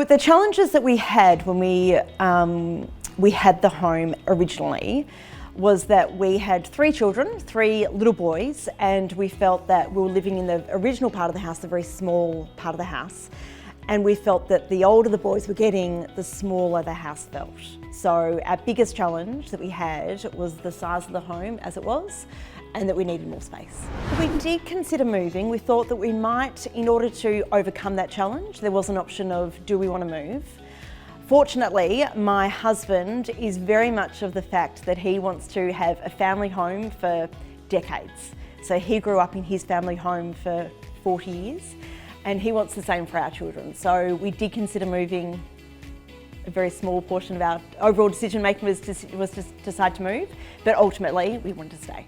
the challenges that we had when we had the home originally was that we had 3 children, 3 little boys, and we felt that we were living in the original part of the house, the very small part of the house, and we felt that the older the boys were getting, the smaller the house felt. So our biggest challenge that we had was the size of the home as it was, and that we needed more space. We did consider moving. We thought that we might, in order to overcome that challenge, there was an option of, do we want to move? Fortunately, my husband is very much of the fact that he wants to have a family home for decades. So he grew up in his family home for 40 years, and he wants the same for our children. So we did consider moving. A very small portion of our overall decision making was to decide to move, but ultimately we wanted to stay.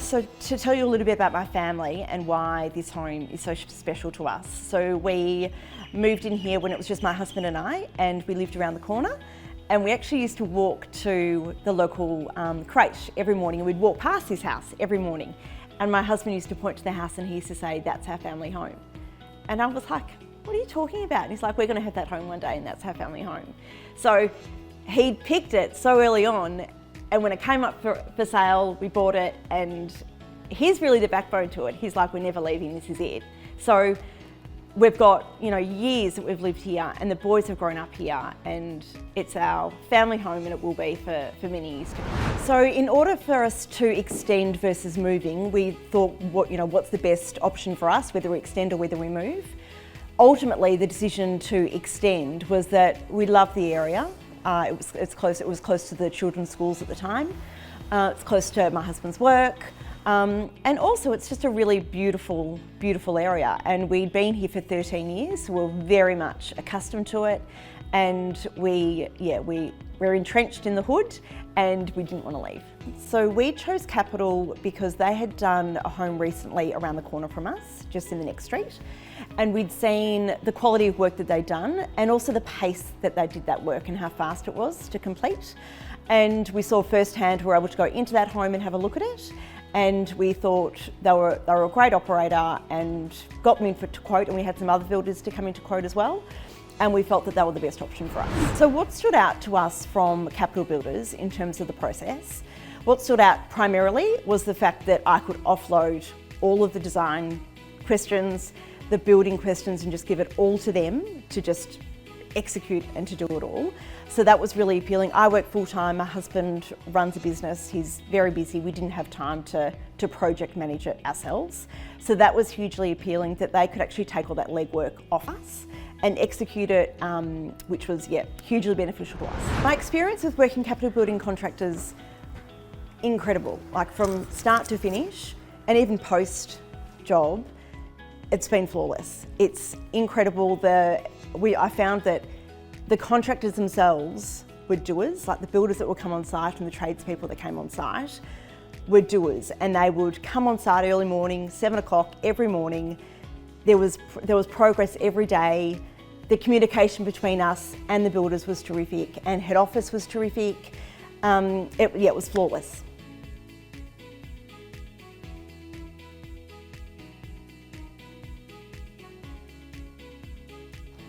So to tell you a little bit about my family and why this home is so special to us. So we moved in here when it was just my husband and I, and we lived around the corner. And we actually used to walk to the local crèche every morning, and we'd walk past his house every morning. And my husband used to point to the house and he used to say, "That's our family home." And I was like, "What are you talking about?" And he's like, "We're going to have that home one day and that's our family home." So he'd picked it so early on, and when it came up for sale, we bought it, and he's really the backbone to it. He's like, "We're never leaving, this is it." So we've got, years that we've lived here, and the boys have grown up here, and it's our family home, and it will be for many years to come. So in order for us to extend versus moving, we thought, what's the best option for us, whether we extend or whether we move? Ultimately, the decision to extend was that we love the area. It was close to the children's schools at the time. It's close to my husband's work. And also it's just a really beautiful, beautiful area. And we'd been here for 13 years, so we're very much accustomed to it. And we're entrenched in the hood, and we didn't want to leave. So we chose Capital because they had done a home recently around the corner from us, just in the next street. And we'd seen the quality of work that they'd done, and also the pace that they did that work and how fast it was to complete. And we saw firsthand, we were able to go into that home and have a look at it. And we thought they were a great operator, and got them in to quote, and we had some other builders to come in to quote as well. And we felt that they were the best option for us. So what stood out to us from Capital Builders in terms of the process, what stood out primarily was the fact that I could offload all of the design questions, the building questions, and just give it all to them to just execute and to do it all. So that was really appealing. I work full time, my husband runs a business, he's very busy. We didn't have time to project manage it ourselves. So that was hugely appealing, that they could actually take all that legwork off us and execute it, which was hugely beneficial to us. My experience with working capital building contractors, incredible. Like from start to finish, and even post job, it's been flawless. It's incredible. I found that the contractors themselves were doers, like the builders that would come on site and the tradespeople that came on site were doers, and they would come on site early morning, 7 o'clock every morning. There was progress every day. The communication between us and the builders was terrific, and head office was terrific. It was flawless.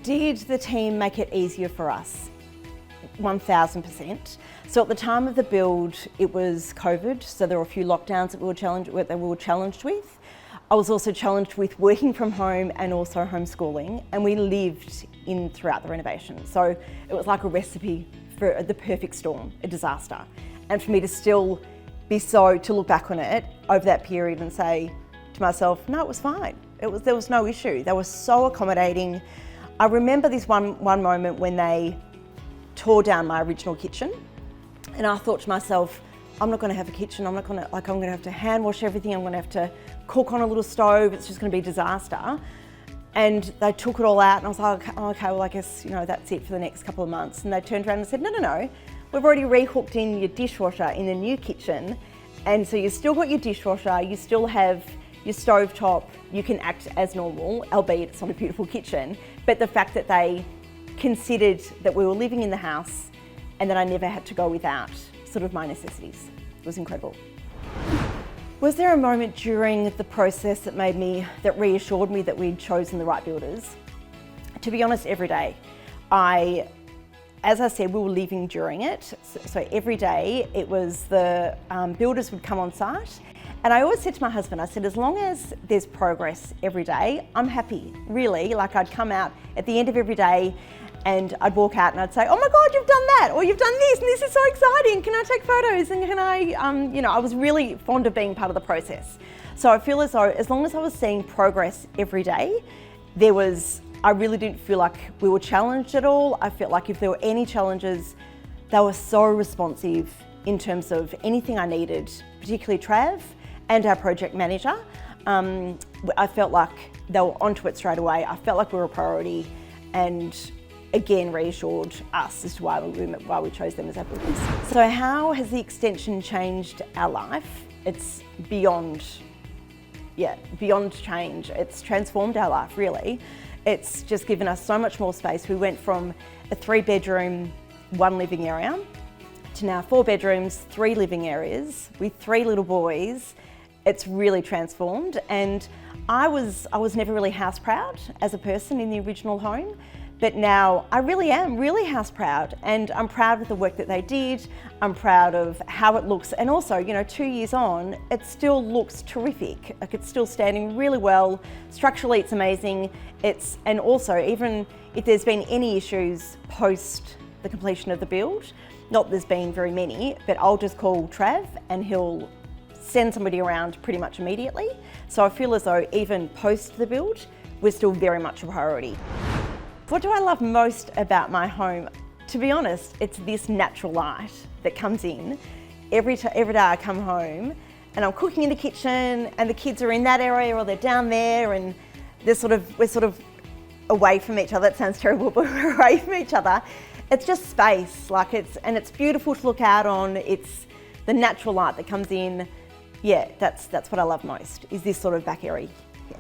Did the team make it easier for us? 1000%. So at the time of the build, it was COVID, so there were a few lockdowns that we were challenged with. I was also challenged with working from home and also homeschooling, and we lived in throughout the renovation. So it was like a recipe for the perfect storm, a disaster. And for me to still to look back on it over that period and say to myself, no, it was fine. There was no issue. They were so accommodating. I remember this one moment when they tore down my original kitchen, and I thought to myself, I'm not going to have a kitchen. I'm going to have to hand wash everything. I'm going to have to cook on a little stove. It's just going to be a disaster. And they took it all out, and I was like, oh, okay, well, I guess that's it for the next couple of months. And they turned around and said, no, we've already rehooked in your dishwasher in the new kitchen, and so you've still got your dishwasher. You still have your stovetop, you can act as normal, albeit it's not a beautiful kitchen, but the fact that they considered that we were living in the house and that I never had to go without sort of my necessities was incredible. Was there a moment during the process that reassured me that we'd chosen the right builders? To be honest, every day. As I said, we were living during it. So every day it was the builders would come on site. And I always said to my husband, I said, as long as there's progress every day, I'm happy, really. Like I'd come out at the end of every day and I'd walk out and I'd say, oh my God, you've done that, or you've done this, and this is so exciting. Can I take photos? And can I, I was really fond of being part of the process. So I feel as though, as long as I was seeing progress every day, I really didn't feel like we were challenged at all. I felt like if there were any challenges, they were so responsive in terms of anything I needed, particularly Trav and our project manager. I felt like they were onto it straight away. I felt like we were a priority, and again reassured us as to why we chose them as our builders. So how has the extension changed our life? It's beyond change. It's transformed our life, really. It's just given us so much more space. We went from a 3-bedroom, 1 living area to now 4 bedrooms, 3 living areas with 3 little boys. It's really transformed, and I was never really house proud as a person in the original home. But now I really am really house proud, and I'm proud of the work that they did. I'm proud of how it looks, and also, 2 years on, it still looks terrific. Like it's still standing really well. Structurally, it's amazing. And also, even if there's been any issues post the completion of the build, not that there's been very many, but I'll just call Trav and he'll send somebody around pretty much immediately. So I feel as though even post the build, we're still very much a priority. What do I love most about my home? To be honest, it's this natural light that comes in. Every day I come home and I'm cooking in the kitchen and the kids are in that area or they're down there, and we're sort of away from each other. It sounds terrible, but we're away from each other. It's just space, it's beautiful to look out on. It's the natural light that comes in. Yeah, that's what I love most, is this sort of back area. Yeah.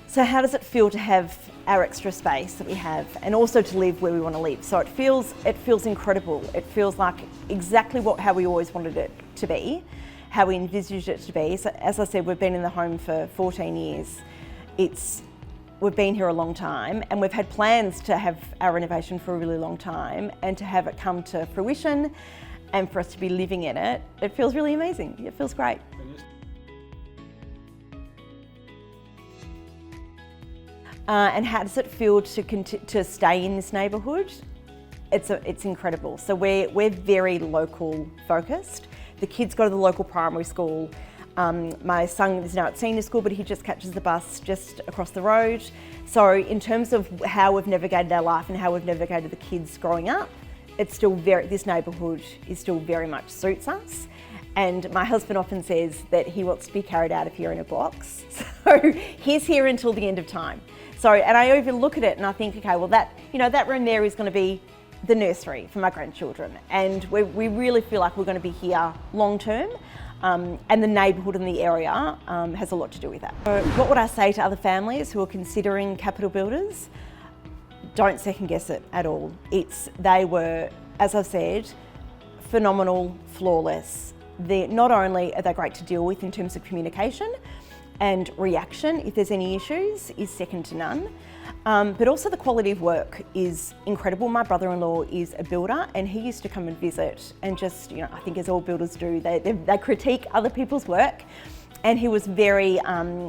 So how does it feel to have our extra space that we have, and also to live where we want to live? So it feels incredible. It feels like exactly how we always wanted it to be, how we envisaged it to be. So as I said, we've been in the home for 14 years. We've been here a long time, and we've had plans to have our renovation for a really long time, and to have it come to fruition and for us to be living in it, it feels really amazing. It feels great. And how does it feel to stay in this neighbourhood? It's incredible. So we're very local focused. The kids go to the local primary school. My son is now at senior school, but he just catches the bus just across the road. So in terms of how we've navigated our life and how we've navigated the kids growing up, this neighbourhood is still very much suits us. And my husband often says that he wants to be carried out of here in a box. So he's here until the end of time. So, and I even look at it and I think, okay, well that room there is going to be the nursery for my grandchildren. And we really feel like we're going to be here long term. And the neighbourhood in the area has a lot to do with that. So what would I say to other families who are considering capital builders? Don't second guess it at all. They were, as I've said, phenomenal, flawless. Not only are they great to deal with in terms of communication and reaction if there's any issues is second to none, but also the quality of work is incredible. My brother-in-law is a builder, and he used to come and visit and just, I think as all builders do, they critique other people's work, and he was very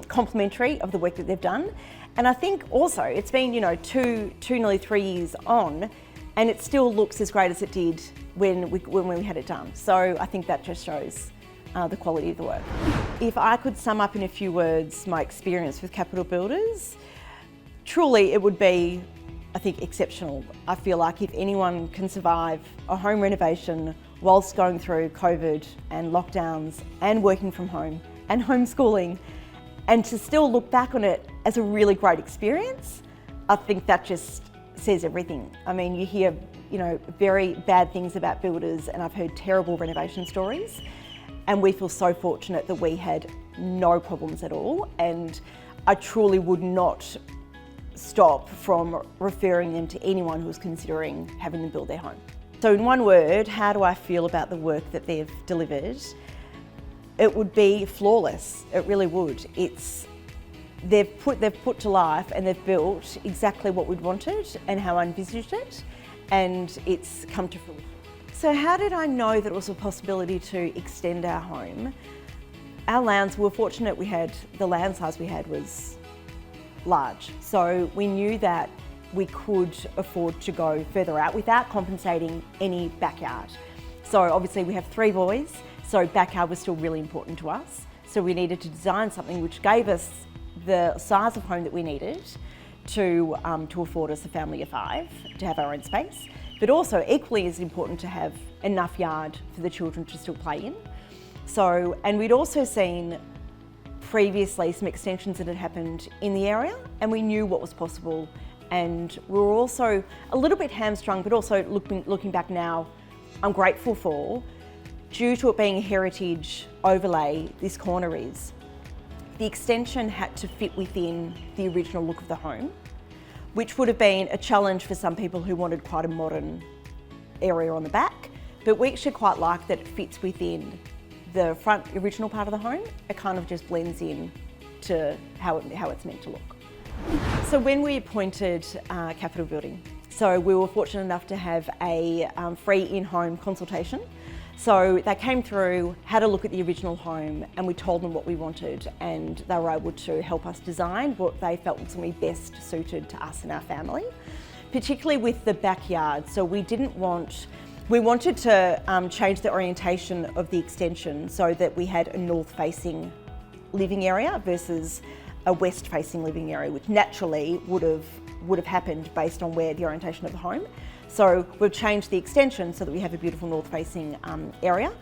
complimentary of the work that they've done. And I think also it's been, nearly 3 years on, and it still looks as great as it did when we had it done. So I think that just shows the quality of the work. If I could sum up in a few words my experience with capital builders, truly it would be, I think, exceptional. I feel like if anyone can survive a home renovation whilst going through COVID and lockdowns and working from home and homeschooling, and to still look back on it as a really great experience, I think that just says everything. I mean, you hear, very bad things about builders, and I've heard terrible renovation stories, and we feel so fortunate that we had no problems at all, and I truly would not stop from referring them to anyone who's considering having them build their home. So in one word, how do I feel about the work that they've delivered? it would be flawless. It really would. They've put to life and they've built exactly what we'd wanted and how I envisaged it, and it's come to fruition. So how did I know that it was a possibility to extend our home? Our lounge, we were fortunate the land size we had was large. So we knew that we could afford to go further out without compensating any backyard. So obviously we have 3 boys, so backyard was still really important to us. So we needed to design something which gave us the size of home that we needed to afford us a family of 5, to have our own space, but also equally as important to have enough yard for the children to still play in. So, and we'd also seen previously some extensions that had happened in the area, and we knew what was possible, and we were also a little bit hamstrung, but also looking back now, I'm grateful for, due to it being a heritage overlay, this corner is, the extension had to fit within the original look of the home, which would have been a challenge for some people who wanted quite a modern area on the back, but we actually quite like that it fits within the front original part of the home. It kind of just blends in to how it's meant to look. So when we appointed Capital Building, so we were fortunate enough to have a free in-home consultation. So they came through, had a look at the original home, and we told them what we wanted, and they were able to help us design what they felt was going to be best suited to us and our family, particularly with the backyard. So we wanted to change the orientation of the extension so that we had a north-facing living area versus a west-facing living area, which naturally would have happened based on where the orientation of the home. So we've changed the extension so that we have a beautiful north-facing area.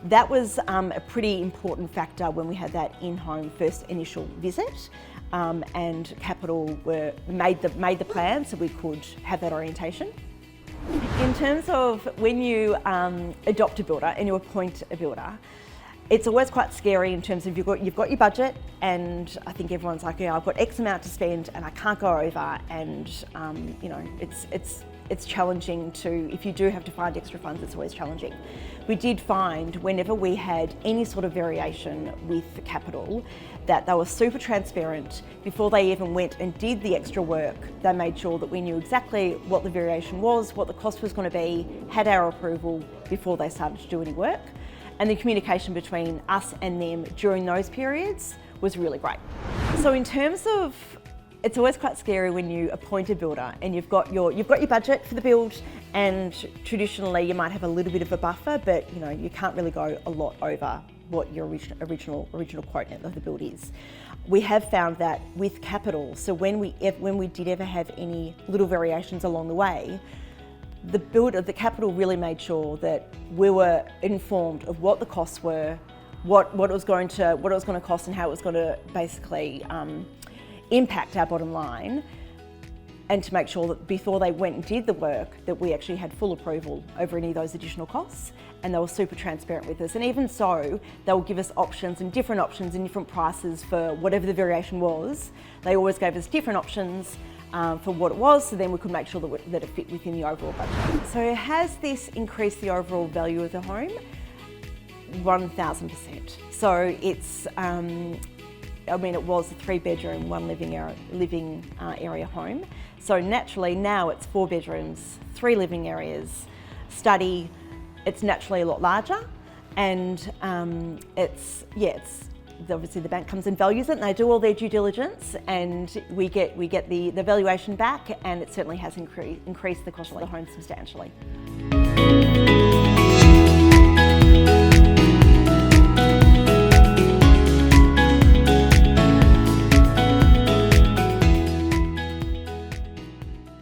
That was a pretty important factor when we had that in-home first initial visit, and Capital made the plan so we could have that orientation. In terms of when you adopt a builder and you appoint a builder, it's always quite scary in terms of you've got your budget, and I think everyone's like, yeah, I've got X amount to spend and I can't go over, and you know, it's challenging to, if you do have to find extra funds, it's always challenging. We did find whenever we had any sort of variation with Capital, that they were super transparent. Before they even went and did the extra work, they made sure that we knew exactly what the variation was, what the cost was going to be, had our approval before they started to do any work. And the communication between us and them during those periods was really great. So in terms of, it's always quite scary when you appoint a builder and you've got your budget for the build, and traditionally you might have a little bit of a buffer, but you know, you can't really go a lot over what your original quote of the build is. We have found that with Capital, so when we did ever have any little variations along the way, the Capital really made sure that we were informed of what the costs were, what it was going to cost, and how it was going to basically impact our bottom line, and to make sure that before they went and did the work that we actually had full approval over any of those additional costs, and they were super transparent with us. And even so, they will give us options and different prices for whatever the variation was. They always gave us different options for what it was, so then we could make sure that it fit within the overall budget. So has this increased the overall value of the home? 1000%. So it's, it was a 3-bedroom, 1 living area home. So naturally now it's 4 bedrooms, 3 living areas, study. It's naturally a lot larger, and obviously the bank comes and values it, and they do all their due diligence, and we get the valuation back, and it certainly has increased the cost of the home substantially.